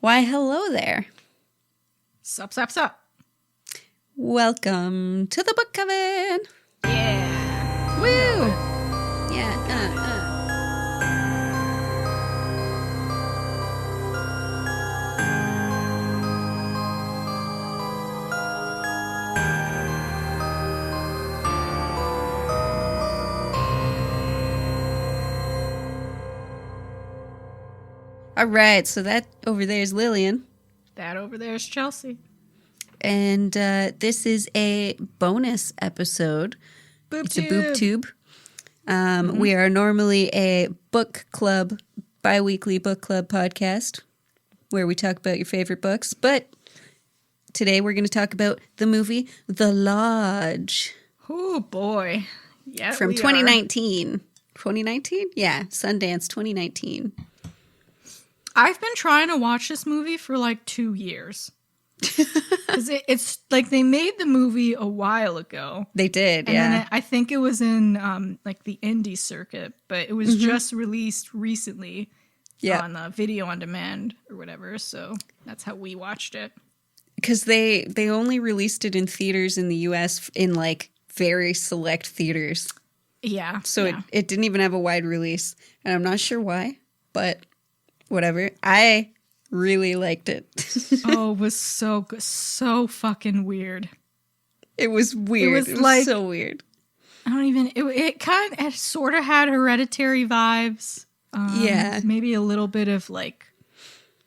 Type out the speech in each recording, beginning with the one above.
Why, hello there. Sup, sup, sup. Welcome to the book Coven. Yeah. Woo! Yeah, All right, so that over there is Lillian. That over there is Chelsea. And this is a bonus episode. It's a boob tube. We are normally a book club, bi-weekly book club podcast where we talk about your favorite books. But today we're going to talk about the movie The Lodge. Oh, boy. Yeah, from 2019. 2019? Yeah, Sundance 2019. I've been trying to watch this movie for like 2 years. Because it's like they made the movie a while ago. They did, and then I think it was in like the indie circuit, but it was just released recently on video on demand or whatever. So that's how we watched it. Because they only released it in theaters in the US in like very select theaters. Yeah. So it didn't even have a wide release. And I'm not sure why, but whatever. I really liked it. Oh, it was so good. So fucking weird. It was weird. It was so weird. I don't even... It sort of had Hereditary vibes. Yeah. Maybe a little bit of like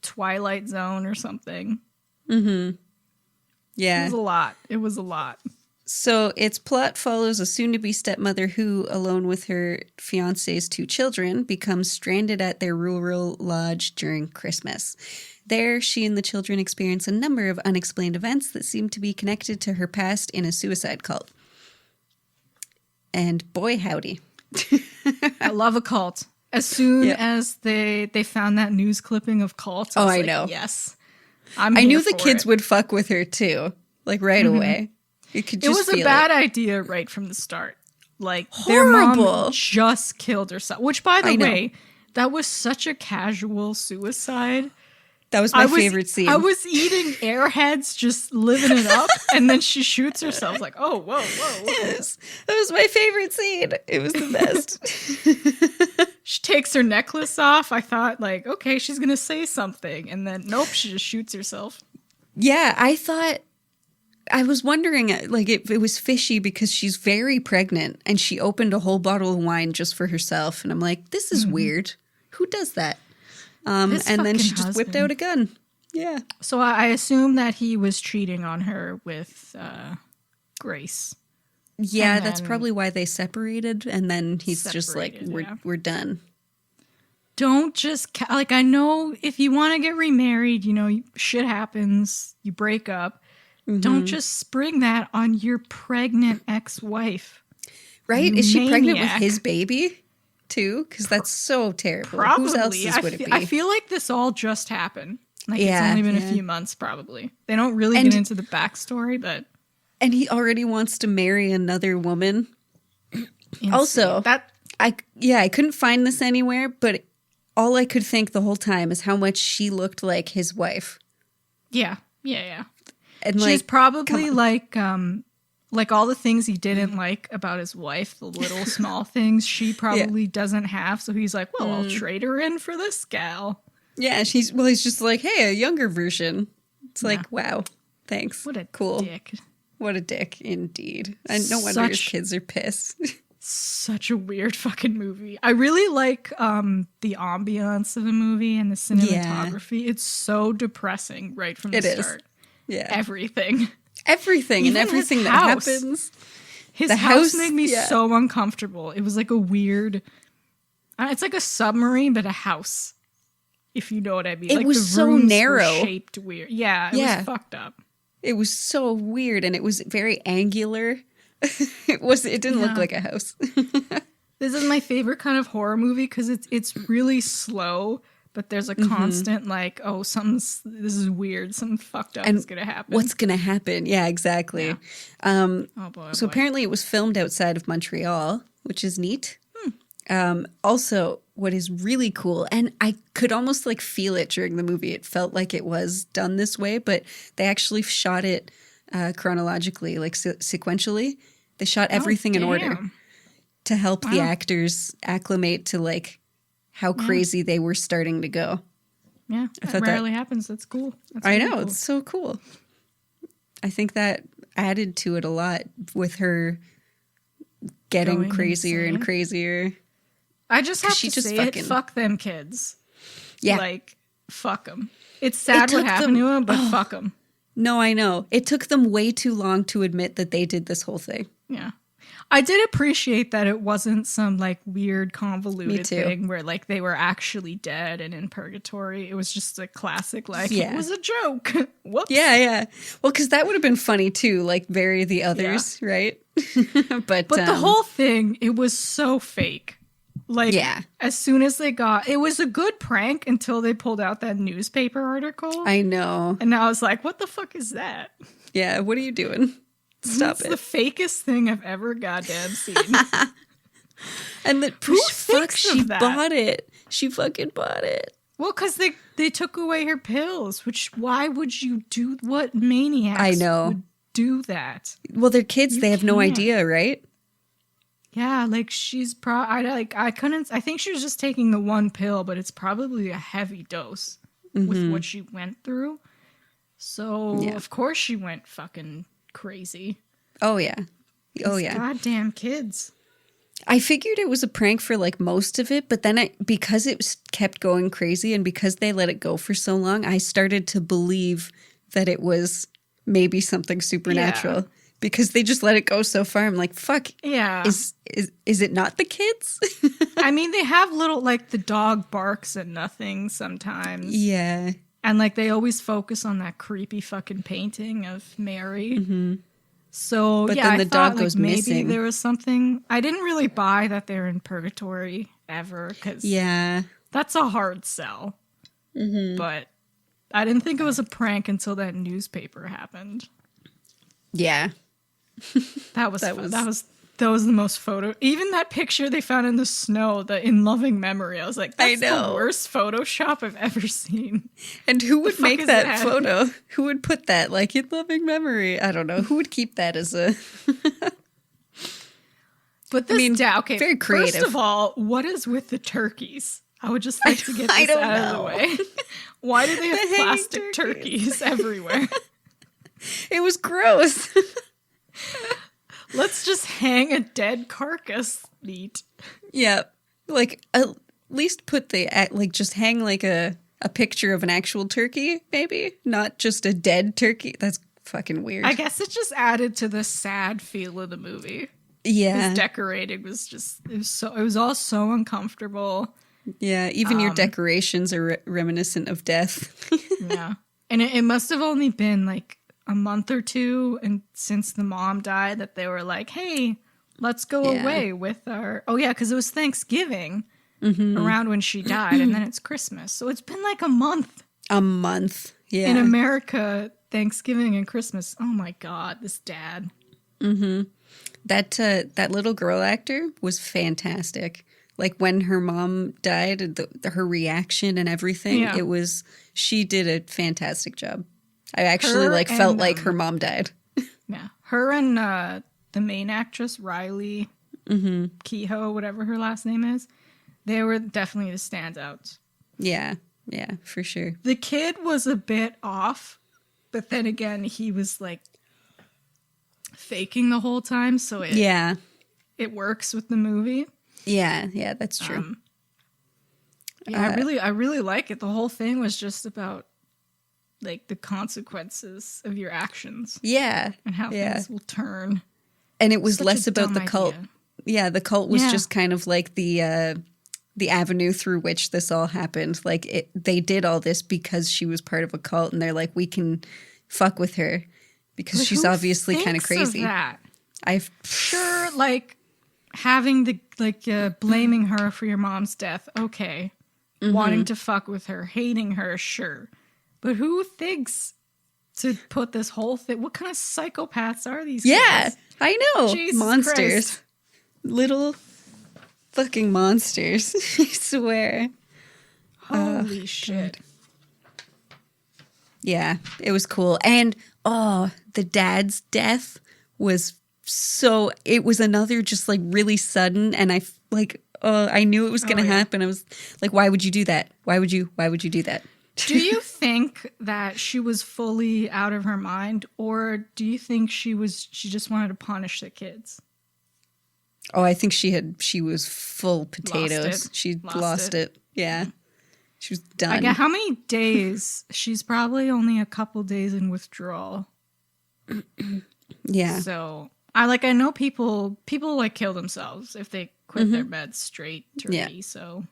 Twilight Zone or something. Mm-hmm. Yeah. It was a lot. So its plot follows a soon-to-be stepmother who, alone with her fiancé's 2 children, becomes stranded at their rural lodge during Christmas. There, she and the children experience a number of unexplained events that seem to be connected to her past in a suicide cult. And boy, howdy. I love a cult. As soon as they found that news clipping of cults, I know. Yes. I knew the kids would fuck with her too, like right away. It was a bad idea right from the start. Like, horrible. Their mom just killed herself. Which, by the way, that was such a casual suicide. That was my favorite scene. I was eating Airheads, just living it up, and then she shoots herself. Like, oh, whoa. Yes, that was my favorite scene. It was the best. She takes her necklace off. I thought, like, okay, she's going to say something. And then, nope, she just shoots herself. Yeah, I was wondering, like, it was fishy because she's very pregnant and she opened a whole bottle of wine just for herself. And I'm like, this is weird. Who does that? And then she just whipped out a gun. Yeah. So I assume that he was cheating on her with Grace. Yeah, that's probably why they separated. And then he's just like, we're done. Don't just, like, I know if you want to get remarried, you know, shit happens, you break up. Don't just spring that on your pregnant ex-wife. Right? Is she pregnant with his baby, too? Because that's so terrible. Probably. Whose else's would it be? I feel like this all just happened. Like, it's only been a few months, probably. They don't really get into the backstory, but... And he already wants to marry another woman. Also, I couldn't find this anywhere, but all I could think the whole time is how much she looked like his wife. Yeah. And she's probably like all the things he didn't like about his wife, the little small things she probably doesn't have. So he's like, well, I'll trade her in for this gal. Yeah, he's just like, hey, a younger version. It's like, wow, thanks. What a cool dick. What a dick, indeed. And no wonder his kids are pissed. Such a weird fucking movie. I really like the ambiance of the movie and the cinematography. Yeah. It's so depressing right from the start. Yeah. Everything and everything that happens. His house made me so uncomfortable. It was like a weird... it's like a submarine, but a house. If you know what I mean. It was so narrow. Shaped weird. Yeah, it was fucked up. It was so weird, and it was very angular. It didn't look like a house. This is my favorite kind of horror movie because it's really slow. But there's a constant like, oh, this is weird. Something fucked up is going to happen. What's going to happen? Yeah, exactly. Yeah. So apparently it was filmed outside of Montreal, which is neat. Also, what is really cool, and I could almost like feel it during the movie. It felt like it was done this way, but they actually shot it chronologically, like sequentially. They shot everything in order to help the actors acclimate to like how crazy they were starting to go. Yeah, that rarely happens. That's cool. That's I really know, cool. it's so cool. I think that added to it a lot with her getting Going crazier insane. and crazier. I just have to say fucking, it. Fuck them kids. Yeah. Like, fuck them. It's sad what happened to them, but fuck them. No, I know. It took them way too long to admit that they did this whole thing. Yeah. I did appreciate that it wasn't some like weird convoluted thing where like they were actually dead and in purgatory. It was just a classic like it was a joke. Whoops. Yeah. Well, because that would have been funny too, like bury the others, right? but the whole thing, it was so fake. Like as soon as they it was a good prank until they pulled out that newspaper article. I know. And I was like, what the fuck is that? Yeah, what are you doing? Stop it. It's the fakest thing I've ever goddamn seen. And she bought it. She fucking bought it. Well, because they took away her pills, which why would you do what maniacs would do that? Well, they're kids. They have no idea, right? Yeah, like she's I think she was just taking the one pill, but it's probably a heavy dose with what she went through. So of course she went fucking crazy. Oh yeah. These goddamn kids. I figured it was a prank for like most of it, but then because it kept going crazy and because they let it go for so long, I started to believe that it was maybe something supernatural because they just let it go so far. I'm like, fuck. Yeah. Is it not the kids? I mean, they have little like the dog barks at nothing sometimes. Yeah. And, like, they always focus on that creepy fucking painting of Mary. Mm-hmm. So, but then the dog goes maybe missing. There was something. I didn't really buy that they're in purgatory ever. Because that's a hard sell. Mm-hmm. But I didn't think it was a prank until that newspaper happened. Yeah. That was the most photo. Even that picture they found in the snow, the in loving memory. I was like, that's the worst Photoshop I've ever seen. And who would make that photo? Who would put that like in loving memory? I don't know. Who would keep that as a? But this, okay. Very creative. First of all, what is with the turkeys? I would just like to get this out of the way. Why do they have plastic turkeys everywhere? It was gross. Let's just hang a dead carcass meat. Yeah. Like, at least put just hang like a picture of an actual turkey, maybe? Not just a dead turkey. That's fucking weird. I guess it just added to the sad feel of the movie. Yeah. His decorating was just, it was all so uncomfortable. Yeah. Even your decorations are reminiscent of death. Yeah. And it must have only been like a month or two and since the mom died that they were like, hey, let's go away with our because it was Thanksgiving around when she died and then it's Christmas, so it's been like a month in America. Thanksgiving and Christmas, oh my god, this dad. That little girl actor was fantastic. Like when her mom died, her reaction and everything, she did a fantastic job. I actually felt like her mom died. Yeah. Her and the main actress, Riley Keough, whatever her last name is, they were definitely the standouts. Yeah. Yeah, for sure. The kid was a bit off, but then again, he was like faking the whole time, so it works with the movie. Yeah, that's true. I really like it. The whole thing was just about like the consequences of your actions. Yeah. And how things will turn. And it was less about the cult. Idea. Yeah, the cult was just kind of like the avenue through which this all happened. Like they did all this because she was part of a cult and they're like, we can fuck with her because she's obviously kind of crazy. I've sure like having the blaming her for your mom's death. Okay. Wanting to fuck with her, hating her. Sure. But who thinks to put this whole thing? What kind of psychopaths are these kids? I know. Jesus monsters. Christ. Little fucking monsters. I swear. Holy shit. God. Yeah, it was cool. And the dad's death was it was another just like really sudden, and I knew it was going to happen. I was like, why would you do that? Why would you do that? Do you think that she was fully out of her mind, or do you think she just wanted to punish the kids? Oh, I think she was full potatoes. She lost it. Yeah. She was done. How many days? She's probably only a couple days in withdrawal. Yeah. So I know people like kill themselves if they quit their meds straight turkey. Yeah. So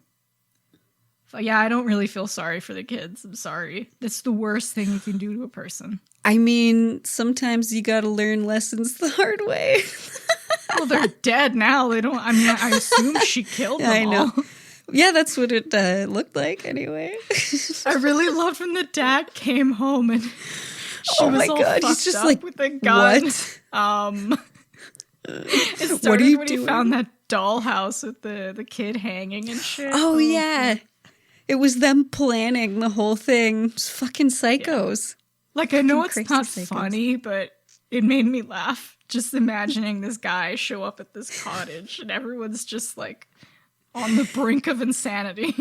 yeah, I don't really feel sorry for the kids. I'm sorry. That's the worst thing you can do to a person. I mean, sometimes you got to learn lessons the hard way. Well, they're dead now. They don't. I mean, I assume she killed them. I know. All. Yeah, that's what it looked like anyway. I really loved when the dad came home and she was all fucked he's just up like, with a gun. What? It started when he found that dollhouse with the kid hanging and shit. Oh, yeah. It was them planning the whole thing. It's fucking psychos. Yeah. Like, I know it's not psychos. Funny, but it made me laugh. Just imagining this guy show up at this cottage and everyone's just like on the brink of insanity.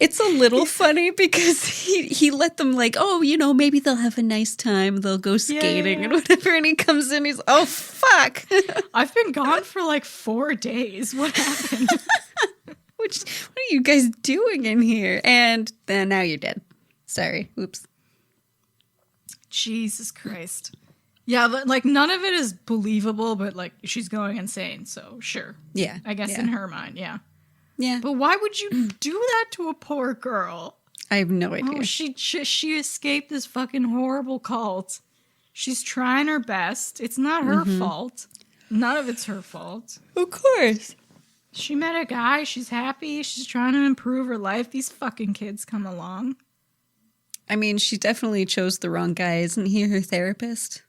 It's a little funny because he let them like, oh, maybe they'll have a nice time. They'll go skating and whatever. And he comes in, he's, oh, fuck. I've been gone for like 4 days. What happened? What are you guys doing in here? And then now you're dead. Sorry. Oops. Jesus Christ. Yeah, like none of it is believable, but like she's going insane. So sure. Yeah. I guess in her mind. Yeah. Yeah. But why would you do that to a poor girl? I have no idea. Oh, she escaped this fucking horrible cult. She's trying her best. It's not her fault. None of it's her fault. Of course. She met a guy. She's happy. She's trying to improve her life. These fucking kids come along. I mean, she definitely chose the wrong guy. Isn't he her therapist?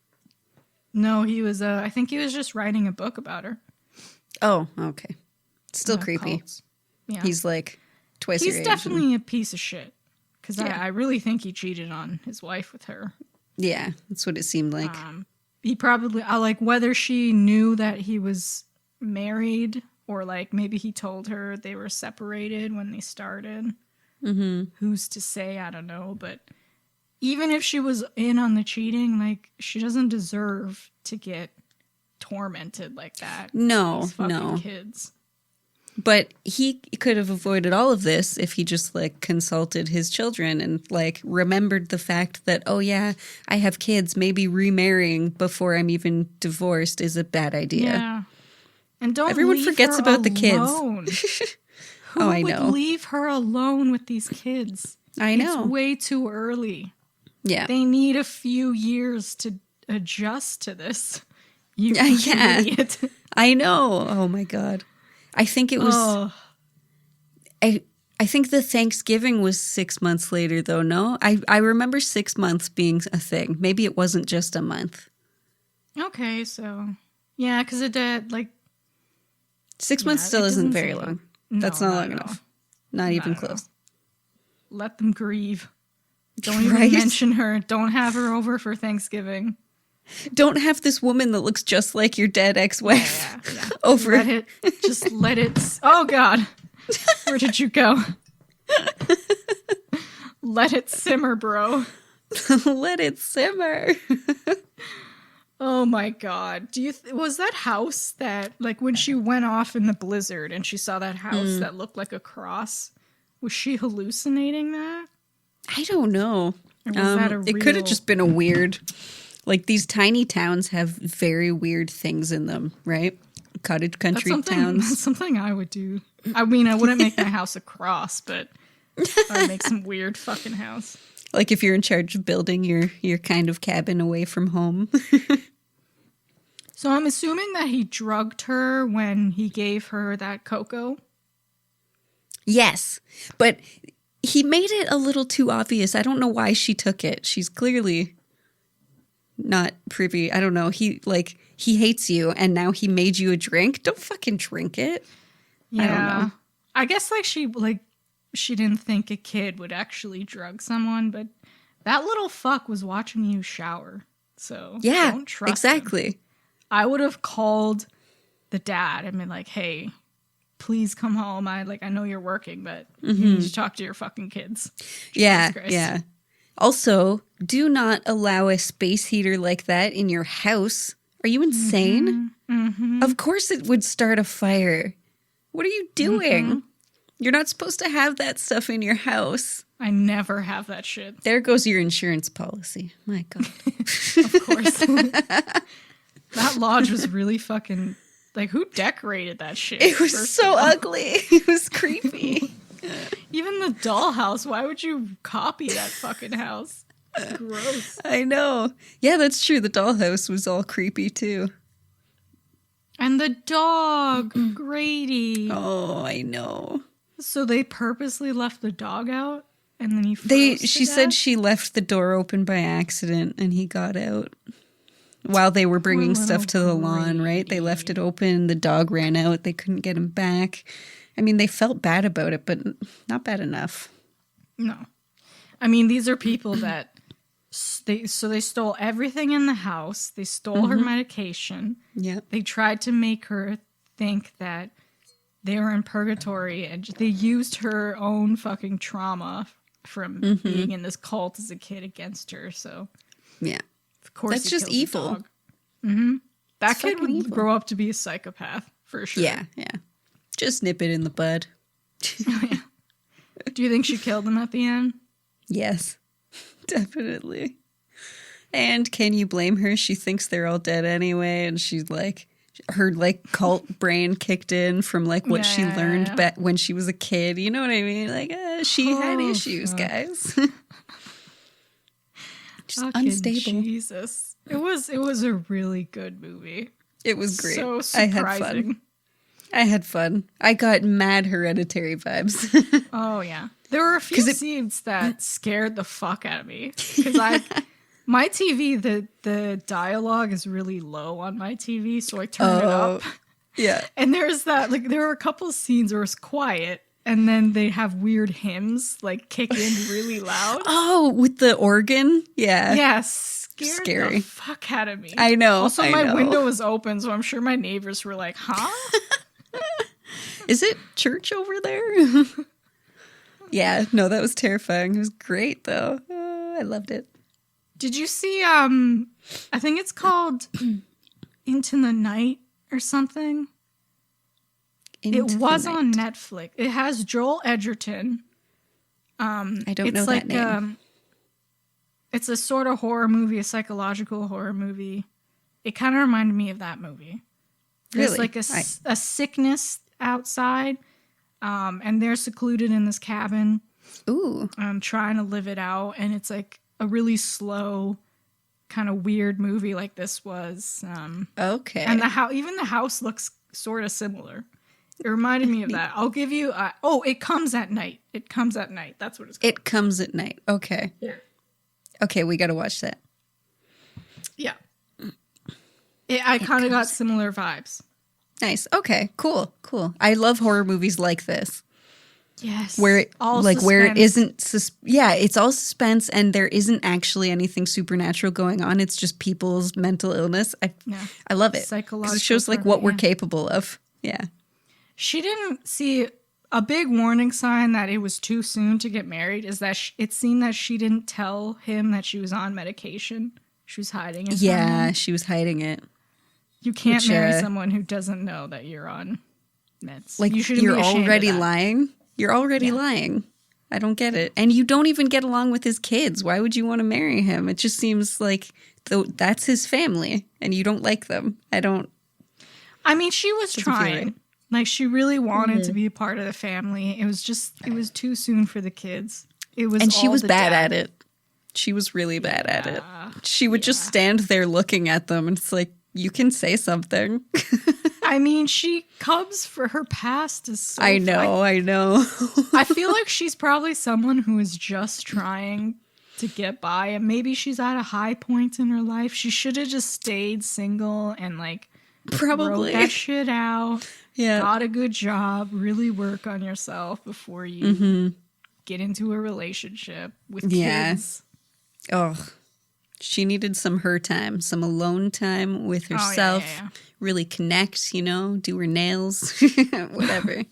No, he was, I think he was just writing a book about her. Oh, okay. Still creepy. Cults. Yeah. He's like twice your age. He's definitely a piece of shit. Because I really think he cheated on his wife with her. Yeah, that's what it seemed like. He probably, whether she knew that he was married or like maybe he told her they were separated when they started. Mm-hmm. Who's to say? I don't know. But even if she was in on the cheating, like she doesn't deserve to get tormented like that. No, These fucking kids. But he could have avoided all of this if he just like consulted his children and like remembered the fact that, oh yeah, I have kids. Maybe remarrying before I'm even divorced is a bad idea. Yeah. And don't everyone forgets her about alone. The kids. Who would leave her alone with these kids? I know. It's way too early. Yeah. They need a few years to adjust to this. You idiot. I know. Oh my God. I think it was. I think the Thanksgiving was 6 months later, though. No, I remember 6 months being a thing. Maybe it wasn't just a month. Okay, so yeah, because it did 6 months still isn't very long. No, that's not long enough. Not even close. Let them grieve. Don't even mention her. Don't have her over for Thanksgiving. Don't have this woman that looks just like your dead ex-wife over. Let it. Oh God, where did you go? Let it simmer, bro. Let it simmer. Oh my God. Was that house that like when she went off in the blizzard and she saw that house that looked like a cross? Was she hallucinating that? I don't know. Or was that a it could have just been a weird. Like, these tiny towns have very weird things in them, right? Cottage country towns. That's something I would do. I mean, I wouldn't make my house a cross, but I would make some weird fucking house. Like if you're in charge of building your kind of cabin away from home. So I'm assuming that he drugged her when he gave her that cocoa? Yes, but he made it a little too obvious. I don't know why she took it. She's clearly not privy. I don't know. He hates you and now he made you a drink. Don't fucking drink it. I don't know. I guess she didn't think a kid would actually drug someone, but that little fuck was watching you shower. So don't trust exactly. him. I would have called the dad and been like, "Hey, please come home. I know you're working, but you need to talk to your fucking kids." Yeah. Also, do not allow a space heater like that in your house. Are you insane? Of course it would start a fire. What are you doing? You're not supposed to have that stuff in your house. I never have that shit. There goes your insurance policy. My God. Of course. That lodge was really fucking... Like, who decorated that shit? It was so ugly. It was creepy. Even the dollhouse. Why would you copy that fucking house? Gross. I know. Yeah, that's true. The dollhouse was all creepy, too. And the dog, Grady. Oh, I know. So they purposely left the dog out, and then he She said she left the door open by accident, and he got out while they were bringing stuff to the lawn. Right? They left it open. The dog ran out. They couldn't get him back. I mean, they felt bad about it, but not bad enough. No, I mean, these are people that they stole everything in the house. They stole her medication. Yeah, they tried to make her think that they were in purgatory, and they used her own fucking trauma from being in this cult as a kid against her. So, yeah, of course, that's just evil. That kid would grow up to be a psychopath for sure. Yeah. Just nip it in the bud. Do you think she killed him at the end? Yes, definitely. And can you blame her? She thinks they're all dead anyway, and she's like, her cult brain kicked in from what she learned back when she was a kid. You know what I mean? She had issues, guys. Just unstable. Jesus, it was a really good movie. It was great. So surprising. I had fun. I got mad Hereditary vibes. Oh yeah, there were a few scenes that scared the fuck out of me because my TV, the dialogue is really low on my TV, so I turned it up. Yeah. And there's that, there were a couple scenes where it's quiet, and then they have weird hymns, kick in really loud. Oh, with the organ? Yeah. Yes. Yeah, scared the fuck out of me. I know. Also, my window was open, so I'm sure my neighbors were like, huh? Is it church over there? Yeah. No, that was terrifying. It was great, though. Oh, I loved it. Did you see, I think it's called Into the Night or something? It was on Netflix. It has Joel Edgerton. I don't know that name. It's a sort of horror movie, a psychological horror movie. It kind of reminded me of that movie. There's a sickness outside, and they're secluded in this cabin. Ooh. Trying to live it out, and it's a really slow, kind of weird movie like this was. Okay. And even the house looks sort of similar. It reminded me of that. I'll give you... It Comes at Night. It Comes at Night. That's what it's called. It Comes at Night. Okay. Yeah. Okay, we got to watch that. Yeah. I kind of got similar vibes. Nice. Okay, cool. I love horror movies like this. Yes. Where it where it isn't it's all suspense and there isn't actually anything supernatural going on. It's just people's mental illness. I love it. Psychological. It shows what we're capable of. Yeah. She didn't see a big warning sign that it was too soon to get married is that it seemed that she didn't tell him that she was on medication. She was hiding it. Yeah, she was hiding it. You can't marry someone who doesn't know that you're on meds. You're already lying. You're already lying. I don't get it. And you don't even get along with his kids. Why would you want to marry him? It just seems like that's his family and you don't like them. I mean, she was trying. She really wanted to be a part of the family. It was too soon for the kids. And she was bad at it. She was really bad at it. She would just stand there looking at them and it's like, you can say something. I mean, she comes for her past is so I know. I feel like she's probably someone who is just trying to get by and maybe she's at a high point in her life. She should have just stayed single and Probably. Wrote that shit out. Yeah. Got a good job. Really work on yourself before you get into a relationship with kids. Oh, she needed some her time, some alone time with herself. Really connect, do her nails, whatever. It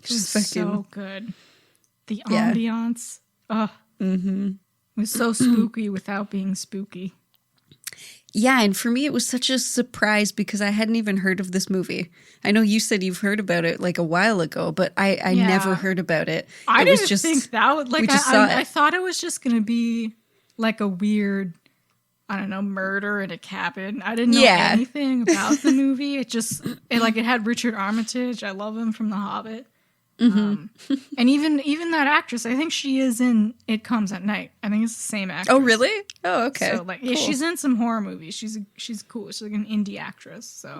was so good. The ambiance. Oh, it was so spooky without being spooky. Yeah, and for me, it was such a surprise because I hadn't even heard of this movie. I know you said you've heard about it like a while ago, but I never heard about it. I didn't think that would like. I thought it was just gonna be like a weird, I don't know, murder in a cabin. I didn't know anything about the movie. It had Richard Armitage. I love him from The Hobbit. And even that actress, I think she is in It Comes at Night. I think it's the same actress. Oh, really? Oh, okay. So cool. She's in some horror movies. She's cool. She's like an indie actress. So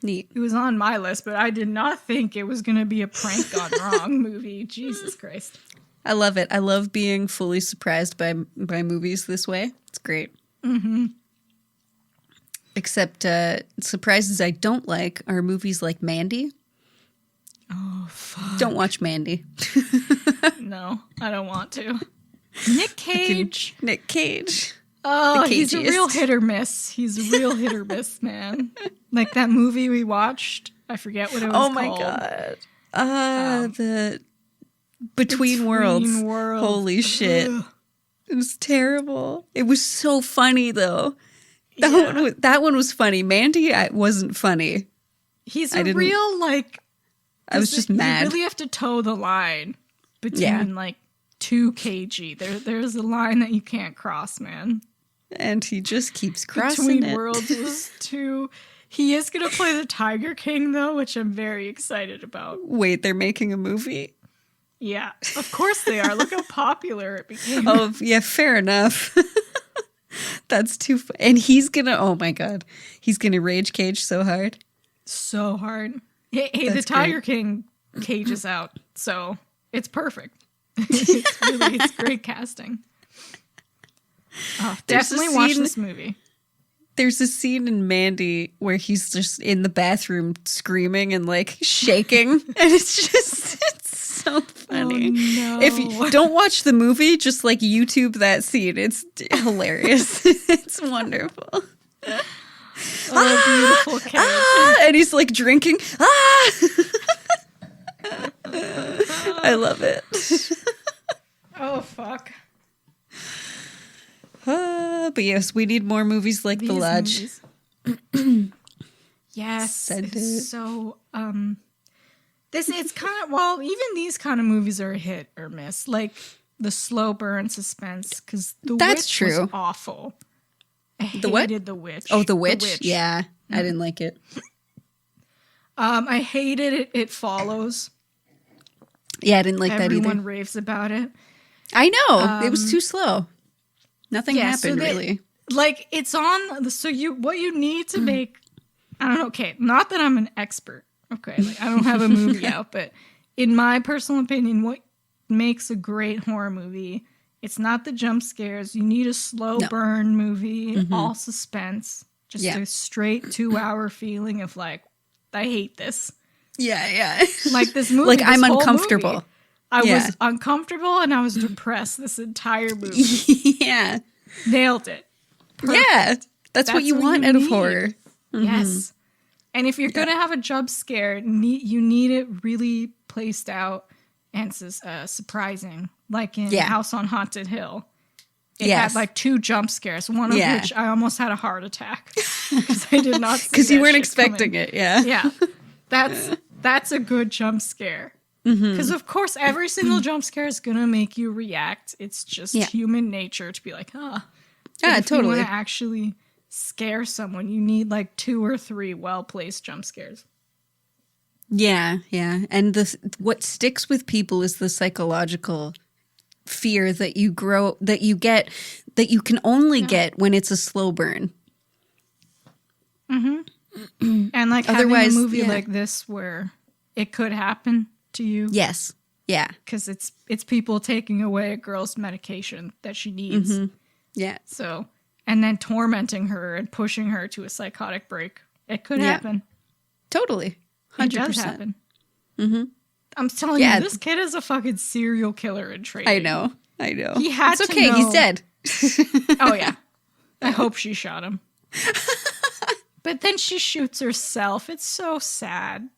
neat. It was on my list, but I did not think it was going to be a prank gone wrong movie. Jesus Christ. I love it. I love being fully surprised by movies this way. It's great. Except surprises I don't like are movies like Mandy. Oh, fuck. Don't watch Mandy. No, I don't want to. Nick Cage. Nick Cage. Oh, he's a real hit or miss. He's a real hit or miss, man. Like that movie we watched. I forget what it was called. Oh, my God. The Between Worlds. Holy shit. Ugh. It was terrible. It was so funny, though. That one was funny. Mandy wasn't funny. He's a real, like... I was just mad. You really have to toe the line between like 2 kg. There's a line that you can't cross, man. And he just keeps crossing Between Worlds was 2. He is going to play the Tiger King, though, which I'm very excited about. Wait, they're making a movie? Yeah, of course they are. Look how popular it became. Oh, yeah, fair enough. That's too funny. And he's going to, oh my God, he's going to rage cage so hard. So hard. Hey, the Tiger King cages out, so it's perfect. It's great casting. Oh, definitely watch this movie. There's a scene in Mandy where he's just in the bathroom screaming and like shaking, and it's so funny. Oh, no. If you don't watch the movie, just like YouTube that scene. It's hilarious. It's wonderful. Oh, beautiful Cage. And he's like drinking. I love it. Oh, fuck. But yes, we need more movies like The Lodge. Yes. It's so, it's kind of, well, even these kind of movies are a hit or miss. Like the slow burn suspense, because The Witch was awful. I hated The Witch. Oh, The Witch? Yeah. I didn't like it. I hated it. It Follows. Yeah, I didn't like that either. Everyone raves about it. I know. It was too slow. Nothing happened, really. Like, it's on... what you need to make... I don't know. Okay, not that I'm an expert. Okay, like, I don't have a movie out, but in my personal opinion, what makes a great horror movie... It's not the jump scares. You need a slow burn movie, all suspense. Just a straight 2-hour feeling of like, I hate this. Yeah. Like this movie. Like I'm uncomfortable. Movie, I was uncomfortable and I was depressed this entire movie. Yeah. Nailed it. Perfect. Yeah. That's what you want out of horror. Mm-hmm. Yes. And if you're going to have a jump scare, you need it really placed out and surprising. Like in House on Haunted Hill. It had like 2 jump scares, one of which I almost had a heart attack. Because I did not see because you weren't expecting it, Yeah. That's a good jump scare. Because of course every single jump scare is going to make you react. It's just human nature to be like, Yeah, if you want to actually scare someone, you need like 2 or 3 well-placed jump scares. Yeah. And what sticks with people is the psychological fear that you get, that you can only get when it's a slow burn. And like otherwise, having a movie like this where it could happen to you. Yes. Yeah. Because it's people taking away a girl's medication that she needs. Yeah. So, and then tormenting her and pushing her to a psychotic break. It could happen. Totally. 100%. It does happen. Mm-hmm. I'm telling you, this kid is a fucking serial killer in training. I know. He had it's to okay. know. He's dead. Oh, yeah. I hope she shot him. But then she shoots herself. It's so sad.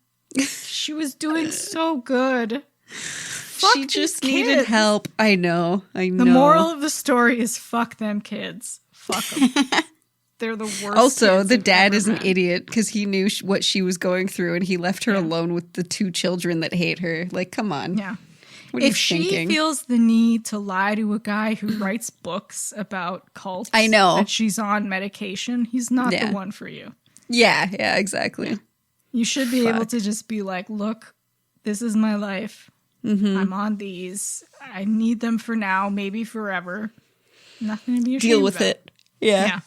She was doing so good. She just needed help. I know. The moral of the story is fuck them kids. Fuck them. They're the worst. Also, the dad is an idiot because he knew what she was going through and he left her alone with the 2 children that hate her. Like, come on. Yeah. What if she feels the need to lie to a guy who writes books about cults, I know that she's on medication, he's not the one for you. Yeah, exactly. You should be able to just be like, look, this is my life. Mm-hmm. I'm on these. I need them for now, maybe forever. Nothing to be ashamed Deal with about. it. Yeah.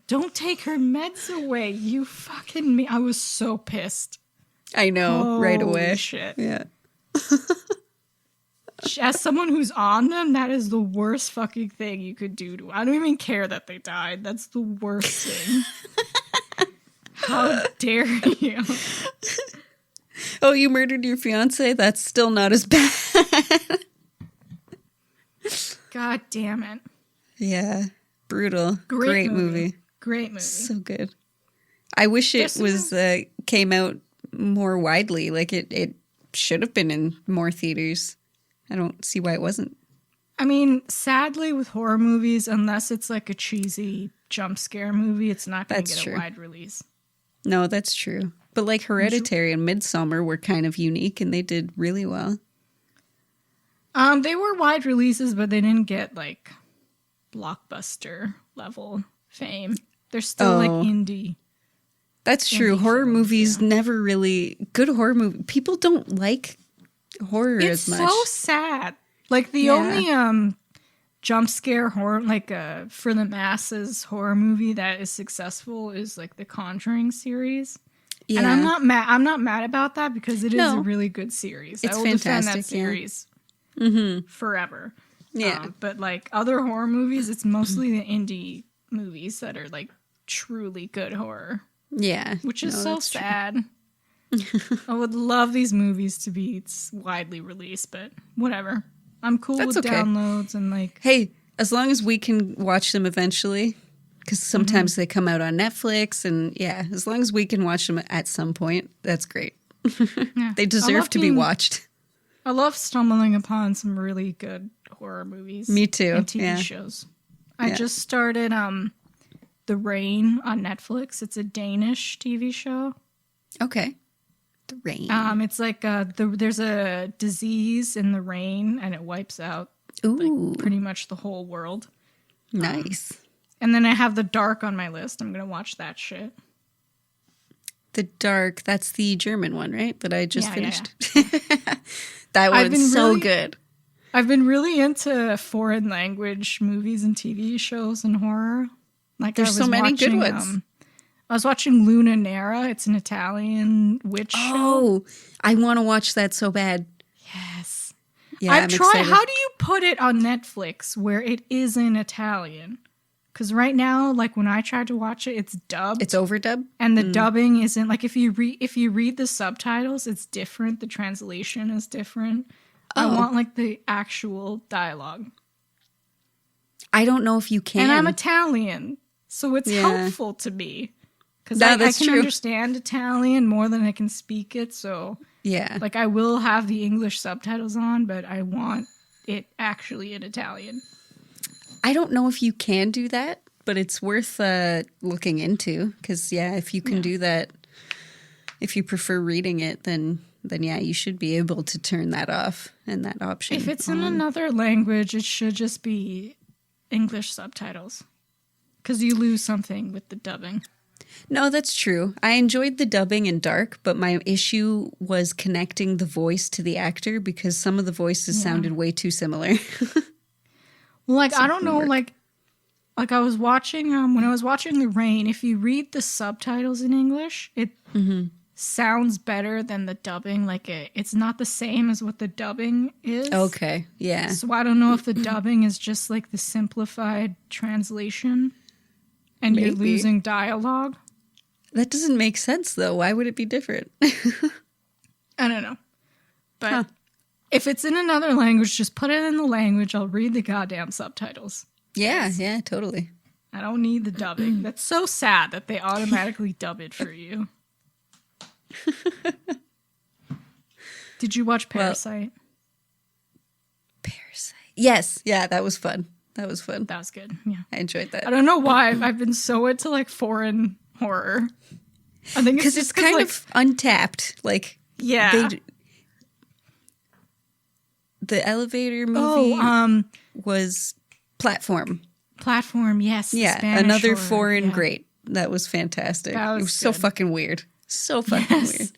Don't take her meds away. You fucking me. I was so pissed. I know, right away. Shit. Yeah. As someone who's on them, that is the worst fucking thing you could do to. I don't even care that they died. That's the worst thing. How dare you? Oh, you murdered your fiance? That's still not as bad. God damn it. Yeah. Brutal. Great movie. Great movie. So good. I wish it was came out more widely. Like it should have been in more theaters. I don't see why it wasn't. I mean, sadly with horror movies, unless it's like a cheesy jump scare movie, it's not going to get a wide release. No, that's true. But like Hereditary and Midsommar were kind of unique and they did really well. They were wide releases, but they didn't get like blockbuster level fame. They're still like indie. That's true. Horror movies never really good horror movie. People don't like horror as much. It's so sad. Like the only jump scare horror, like for the masses horror movie that is successful is like the Conjuring series. Yeah. And I'm not mad about that because it is a really good series. It's I will fantastic, defend that series forever. Yeah. But like other horror movies, it's mostly the indie movies that are like truly good horror. Yeah. Which is so sad. I would love these movies to be widely released, but whatever. I'm cool with downloads and like... Hey, as long as we can watch them eventually, because sometimes they come out on Netflix, and as long as we can watch them at some point, that's great. They deserve to be watched. I love stumbling upon some really good horror movies. Me too. And TV shows. I just started The Rain on Netflix. It's a Danish TV show. Okay. The rain. It's like there's a disease in the rain, and it wipes out like, pretty much the whole world. Nice. And then I have The Dark on my list. I'm gonna watch that shit. The Dark. That's the German one, right? That I just finished. Yeah. That one's so good. I've been really into foreign language movies and TV shows and horror. Like there's so many good ones. I was watching Luna Nera. It's an Italian witch show. Oh, I want to watch that so bad. Yes. Yeah, I'm trying. How do you put it on Netflix where it is in Italian? Because right now, like when I tried to watch it, it's dubbed. It's overdubbed? And the dubbing isn't, like if you read the subtitles, it's different. The translation is different. I want like the actual dialogue. I don't know if you can. And I'm Italian, so it's helpful to me. Because I can understand Italian more than I can speak it, so like I will have the English subtitles on, but I want it actually in Italian. I don't know if you can do that, but it's worth looking into. Because if you can do that, if you prefer reading it, then you should be able to turn that off and that option. If it's in another language, it should just be English subtitles. Because you lose something with the dubbing. No, that's true. I enjoyed the dubbing in Dark, but my issue was connecting the voice to the actor because some of the voices sounded way too similar. Well, like, I don't know, like I was watching, when I was watching The Rain, if you read the subtitles in English, it sounds better than the dubbing. Like, it's not the same as what the dubbing is. Okay, yeah. So I don't know if the dubbing is just, like, the simplified translation and you're losing dialogue. That doesn't make sense, though. Why would it be different? I don't know. But if it's in another language, just put it in the language. I'll read the goddamn subtitles. Yeah, totally. I don't need the dubbing. That's so sad that they automatically dub it for you. Did you watch Parasite? Parasite. Yes. Yeah, that was fun. That was fun. That was good. Yeah. I enjoyed that. I don't know why I've been so into like foreign horror. I think because it's kind of untapped. Like, yeah. The elevator movie was Platform. Platform, yes. Yeah, Spanish another horror, foreign great. That was fantastic. It was so fucking weird. So fucking weird.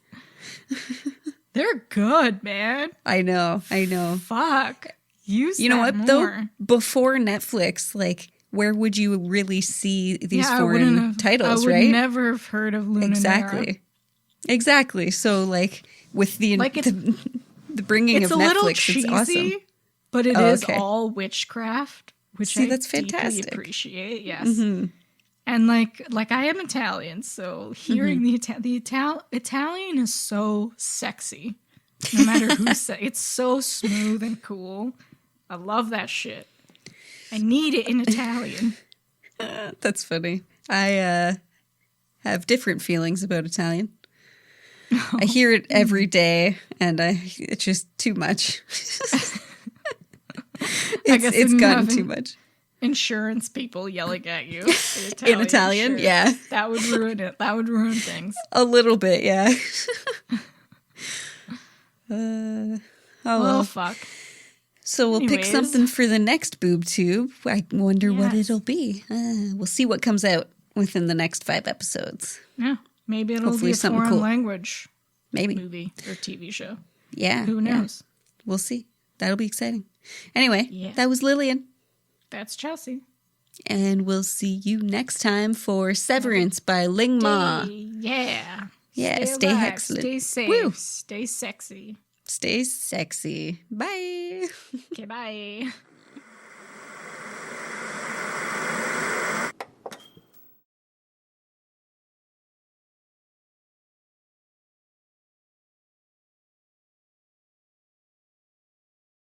They're good, man. I know. Fuck. You know what, more. though? Before Netflix, like, where would you really see these foreign titles, right? I would never have heard of Lunanera. Exactly. So, like, with the bringing of Netflix, it's awesome. It's a little cheesy, but it is all witchcraft, which that's fantastic. Deeply appreciate, yes. Mm-hmm. And, like I am Italian, so hearing the Italian is so sexy. No matter who says it's so smooth and cool. I love that shit. I need it in Italian. That's funny. I have different feelings about Italian. I hear it every day, and it's just too much. It's gotten too much. Insurance people yelling at you in Italian, yeah. That would ruin it. That would ruin things. A little bit, yeah. Well, fuck. So we'll pick something for the next boob tube. I wonder what it'll be. We'll see what comes out within the next 5 episodes. Yeah, maybe it'll be a foreign language movie or TV show. Yeah. Who knows? Yeah. We'll see. That'll be exciting. Anyway, that was Lillian. That's Chelsea. And we'll see you next time for Severance by Ling Ma. Yeah. Yeah, stay excellent. Stay safe. Woo. Stay sexy. Stay sexy. Bye. Okay, bye.